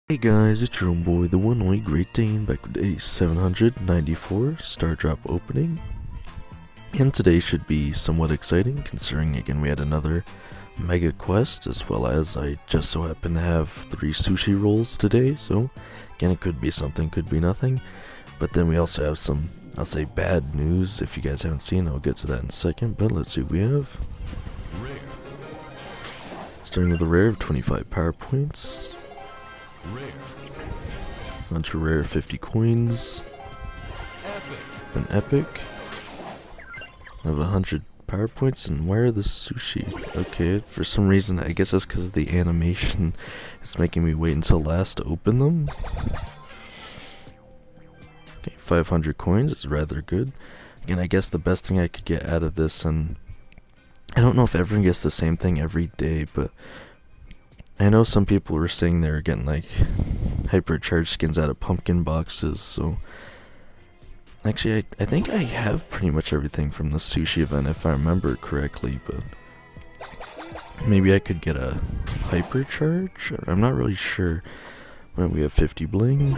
Hey guys, it's your own boy, the one only Great Dane, back with day 794 Star Drop opening. And today should be somewhat exciting, considering again we had another mega quest, as well as I just so happen to have 3 sushi rolls today, so again it could be something, could be nothing. But then we also have some, I'll say bad news. If you guys haven't seen, I'll get to that in a second, but let's see what we have. Starting with a rare of 25 power points. Ultra rare 50 coins. An epic. I have 100 power points, and where are the sushi? Okay, for some reason, I guess that's because the animation is making me wait until last to open them. Okay, 500 coins is rather good. Again, I guess the best thing I could get out of this, and I don't know if everyone gets the same thing every day, but I know some people were saying they were getting like hypercharged skins out of pumpkin boxes, so actually I think I have pretty much everything from the sushi event if I remember correctly, but maybe I could get a hypercharge? I'm not really sure. Well, we have 50 bling.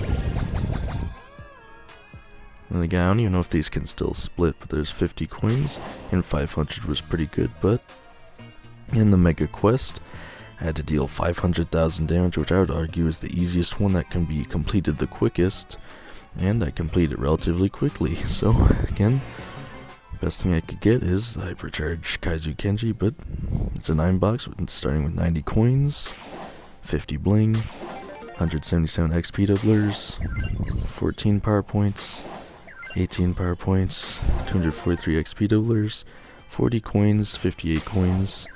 And again, I don't even know if these can still split, but there's 50 coins, and 500 was pretty good, but in the mega quest, I had to deal 500,000 damage, which I would argue is the easiest one that can be completed the quickest, and I completed it relatively quickly. So again, best thing I could get is the Hypercharge Kaizu Kenji, but it's a 9 box starting with 90 coins, 50 bling, 177 XP doublers, 14 power points, 18 power points, 243 XP doublers, 40 coins, 58 coins,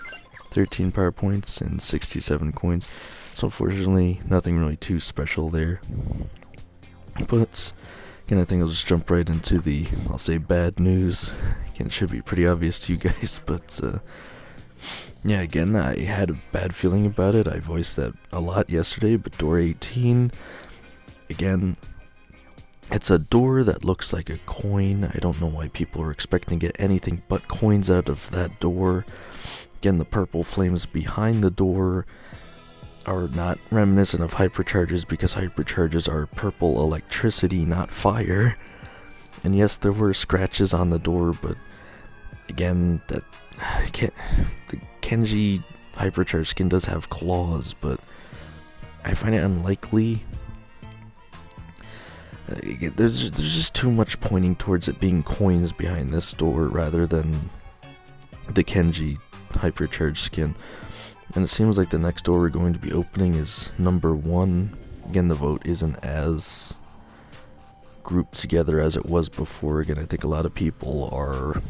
13 power points, and 67 coins. So unfortunately, nothing really too special there. But again, I think I'll just jump right into the, I'll say, bad news. Again, it should be pretty obvious to you guys, but yeah, again, I had a bad feeling about it. I voiced that a lot yesterday, but door 18, again, it's a door that looks like a coin. I don't know why people are expecting to get anything but coins out of that door. Again, the purple flames behind the door are not reminiscent of hypercharges because hypercharges are purple electricity, not fire. And yes, there were scratches on the door, but again, the Kenji hypercharge skin does have claws, but I find it unlikely. There's just too much pointing towards it being coins behind this door rather than the Kenji hypercharged skin. And it seems like the next door we're going to be opening is number 1. Again, the vote isn't as grouped together as it was before. Again, I think a lot of people are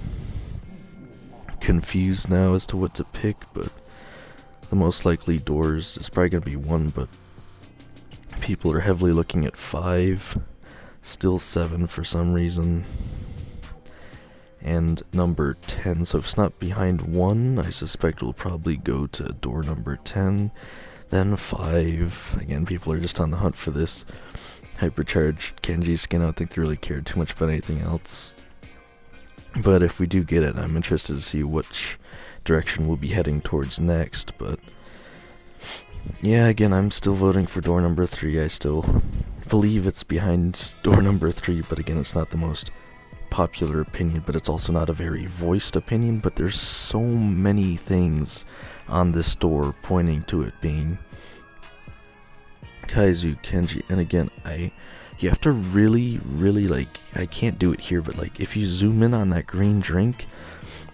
confused now as to what to pick, but the most likely doors is probably going to be 1, but people are heavily looking at 5, still 7 for some reason, and number 10. So if it's not behind 1, I suspect we'll probably go to door number 10, then 5. Again, people are just on the hunt for this hypercharged Kenji skin. I don't think they really cared too much about anything else. But if we do get it, I'm interested to see which direction we'll be heading towards next. But yeah, again, I'm still voting for door number 3. I still believe it's behind door number 3, but again, it's not the most popular opinion, but it's also not a very voiced opinion. But there's so many things on this door pointing to it being Kaizu Kenji. And again, you have to really, like, I can't do it here, but like if you zoom in on that green drink,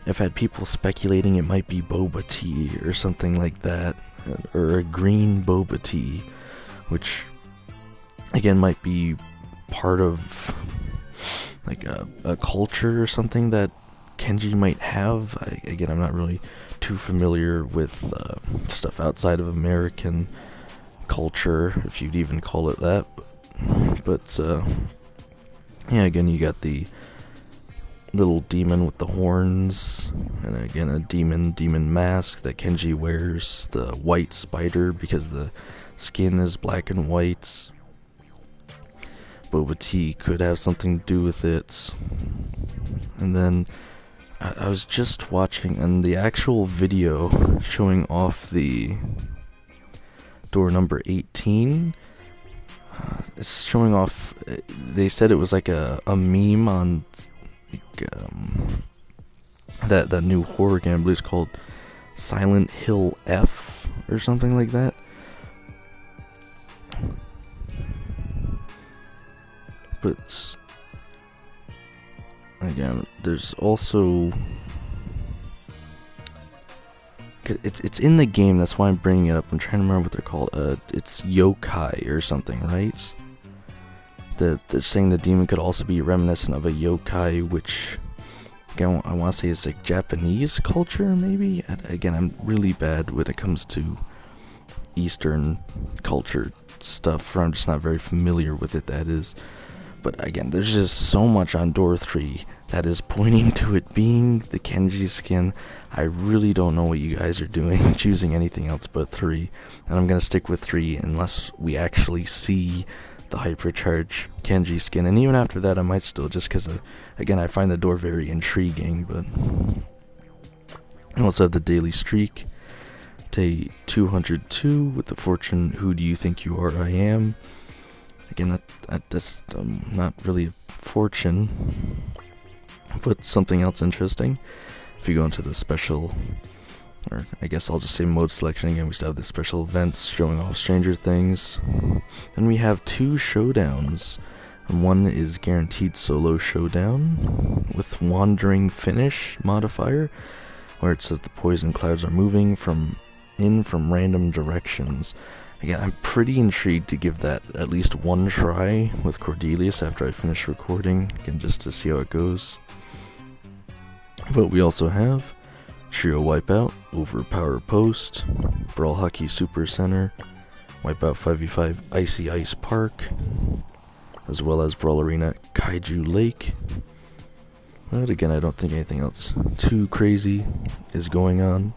I've had people speculating it might be boba tea or something like that, or a green boba tea, which again might be part of like a culture or something that Kenji might have. Again, I'm not really too familiar with stuff outside of American culture, if you'd even call it that. But yeah, again, you got the little demon with the horns, and again a demon mask that Kenji wears, the white spider because the skin is black and white. Boba tea could have something to do with it. And then I was just watching, and the actual video showing off the door number 18 it's showing off. They said it was like a meme on like, that new horror game. I believe it's called Silent Hill F or something like that. But again, there's also it's in the game. That's why I'm bringing it up. I'm trying to remember what they're called. It's yokai or something, right? They're saying the demon could also be reminiscent of a yokai, which again I want to say is like Japanese culture, maybe. Again, I'm really bad when it comes to Eastern culture stuff, or I'm just not very familiar with it. That is. But again, there's just so much on door 3 that is pointing to it being the Kenji skin. I really don't know what you guys are doing, choosing anything else but 3. And I'm going to stick with 3 unless we actually see the Hypercharge Kenji skin. And even after that, I might still, just because, again, I find the door very intriguing. But I also have the Daily Streak, day 202 with the Fortune, Who Do You Think You Are, I Am. Again, that's not really a fortune, but something else interesting. If you go into the special, or I guess I'll just say mode selection again, we still have the special events showing off Stranger Things. Then we have 2 showdowns. And one is guaranteed solo showdown with Wandering Finish modifier, where it says the poison clouds are moving from random directions. Again, I'm pretty intrigued to give that at least one try with Cordelius after I finish recording, again, just to see how it goes. But we also have Trio Wipeout, Overpower Post, Brawl Hockey Super Center, Wipeout 5v5 Icy Ice Park, as well as Brawl Arena Kaiju Lake. But again, I don't think anything else too crazy is going on.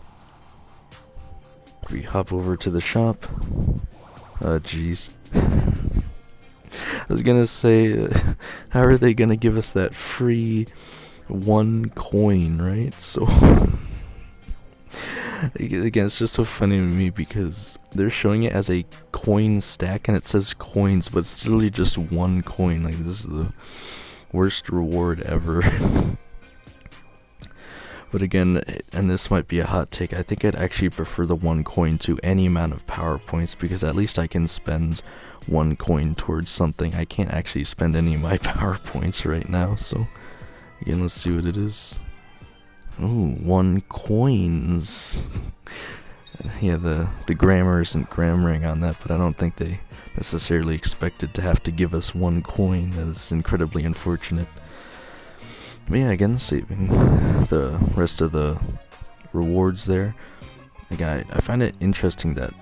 We hop over to the shop. Jeez. I was gonna say, how are they gonna give us that free 1 coin, right? So, again, it's just so funny to me because they're showing it as a coin stack and it says coins, but it's literally just 1 coin. Like, this is the worst reward ever. But again, and this might be a hot take, I think I'd actually prefer the 1 coin to any amount of power points, because at least I can spend 1 coin towards something. I can't actually spend any of my power points right now, so again, let's see what it is. Ooh, 1 coins. Yeah, the grammar isn't grammaring on that, but I don't think they necessarily expected to have to give us 1 coin. That is incredibly unfortunate. But yeah, again, saving the rest of the rewards there. Again, I find it interesting that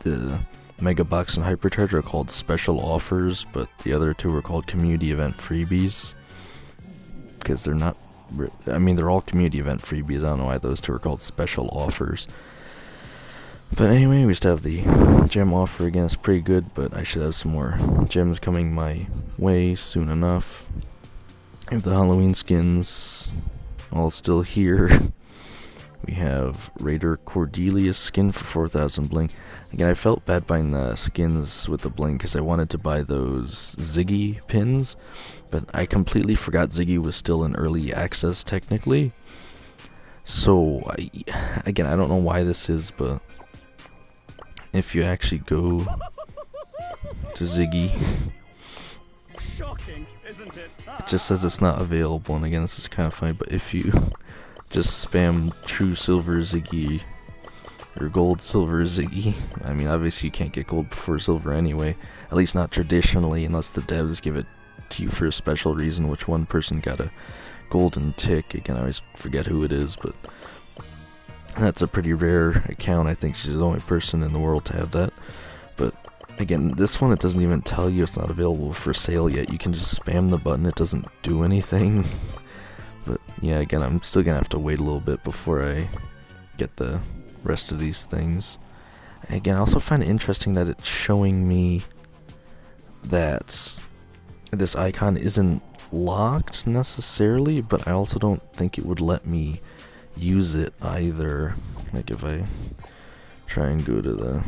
the Mega Box and Hypercharge are called special offers, but the other 2 are called community event freebies. Because they're not, I mean, they're all community event freebies. I don't know why those 2 are called special offers. But anyway, we still have the gem offer again. It's pretty good, but I should have some more gems coming my way soon enough. We have the Halloween skins all still here. We have Raider Cordelius skin for 4,000 bling. Again, I felt bad buying the skins with the bling because I wanted to buy those Ziggy pins, but I completely forgot Ziggy was still in early access technically. So, again, I don't know why this is, but if you actually go to Ziggy, shocking, isn't it? it just says it's not available, and again, this is kind of funny, but if you just spam True Silver Ziggy or Gold Silver Ziggy, I mean, obviously you can't get Gold before Silver anyway, at least not traditionally, unless the devs give it to you for a special reason, which one person got a golden tick. Again, I always forget who it is, but that's a pretty rare account. I think she's the only person in the world to have that. But again, this one, it doesn't even tell you it's not available for sale yet. You can just spam the button, it doesn't do anything. But yeah, again, I'm still gonna have to wait a little bit before I get the rest of these things. Again, I also find it interesting that it's showing me that this icon isn't locked necessarily, but I also don't think it would let me use it either. Like if I try and go to the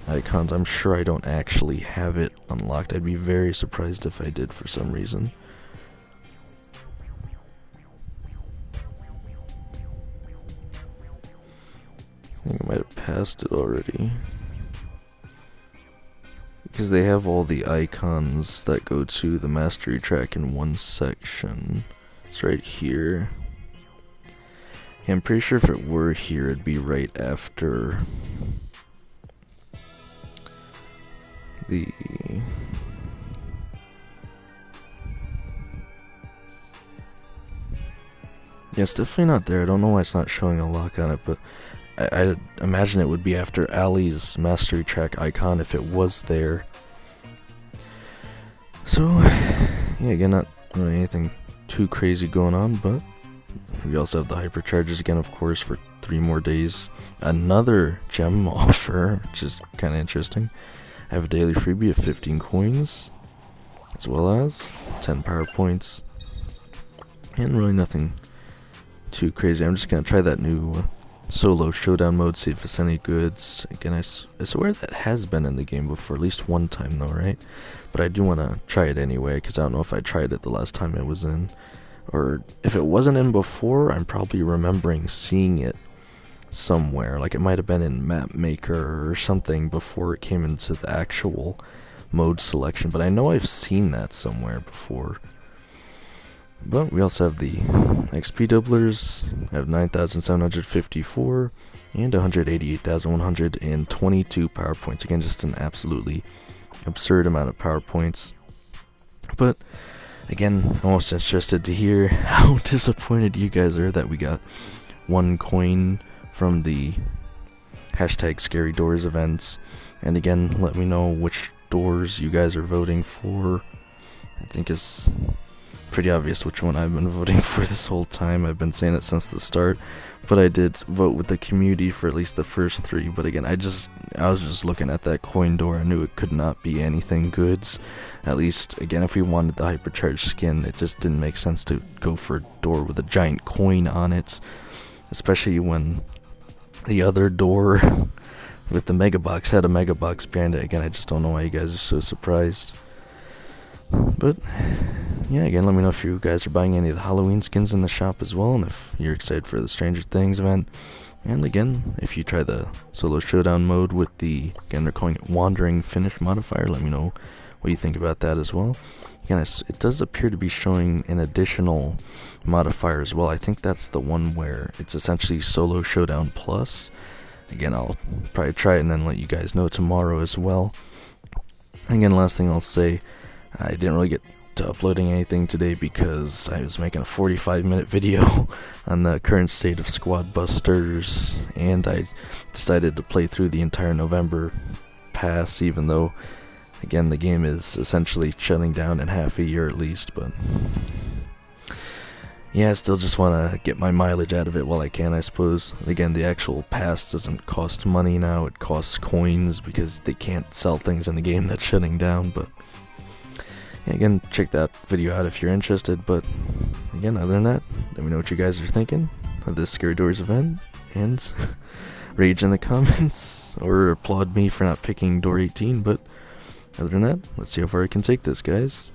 icons. I'm sure I don't actually have it unlocked. I'd be very surprised if I did for some reason. I think I might have passed it already. Because they have all the icons that go to the mastery track in one section. It's right here. Yeah, I'm pretty sure if it were here, it'd be right after the... Yeah, it's definitely not there. I don't know why it's not showing a lock on it, but I imagine it would be after Ali's mastery track icon if it was there. So, yeah, again, not really anything too crazy going on, but we also have the hypercharges again, of course, for 3 more days. Another gem offer, which is kind of interesting. I have a daily freebie of 15 coins, as well as 10 power points, and really nothing too crazy. I'm just gonna try that new solo showdown mode, see if it's any goods. Again, I swear that has been in the game before, at least one time though, right? But I do want to try it anyway, because I don't know if I tried it the last time it was in. Or if it wasn't in before, I'm probably remembering seeing it somewhere. Like it might have been in Map Maker or something before it came into the actual mode selection. But I know I've seen that somewhere before. But we also have the XP doublers. I have 9,754 and 188,122 power points. Again, just an absolutely absurd amount of power points. But again, I'm most interested to hear how disappointed you guys are that we got 1 coin from the hashtag Scary Doors events. And again, let me know which doors you guys are voting for. I think it's pretty obvious which one I've been voting for this whole time. I've been saying it since the start, but I did vote with the community for at least the first 3. But again, I was just looking at that coin door. I knew it could not be anything goods. At least, again, if we wanted the hypercharged skin, it just didn't make sense to go for a door with a giant coin on it, especially when the other door with the mega box had a mega box behind it. Again, I just don't know why you guys are so surprised. But yeah, again, let me know if you guys are buying any of the Halloween skins in the shop as well, and if you're excited for the Stranger Things event. And again, if you try the solo showdown mode with the, again, they're calling it Wandering Finish modifier, let me know what you think about that as well. Again, it does appear to be showing an additional modifier as well. I think that's the one where it's essentially Solo Showdown Plus. Again, I'll probably try it and then let you guys know tomorrow as well. Again, last thing I'll say, I didn't really get to uploading anything today because I was making a 45-minute video on the current state of Squad Busters, and I decided to play through the entire November pass, even though, again, the game is essentially shutting down in half a year at least. But yeah, I still just want to get my mileage out of it while I can, I suppose. Again, the actual pass doesn't cost money now, it costs coins because they can't sell things in the game that's shutting down. But yeah, again, check that video out if you're interested. But again, other than that, let me know what you guys are thinking of this Scary Doors event, and rage in the comments or applaud me for not picking door 18. But other than that, let's see how far I can take this, guys.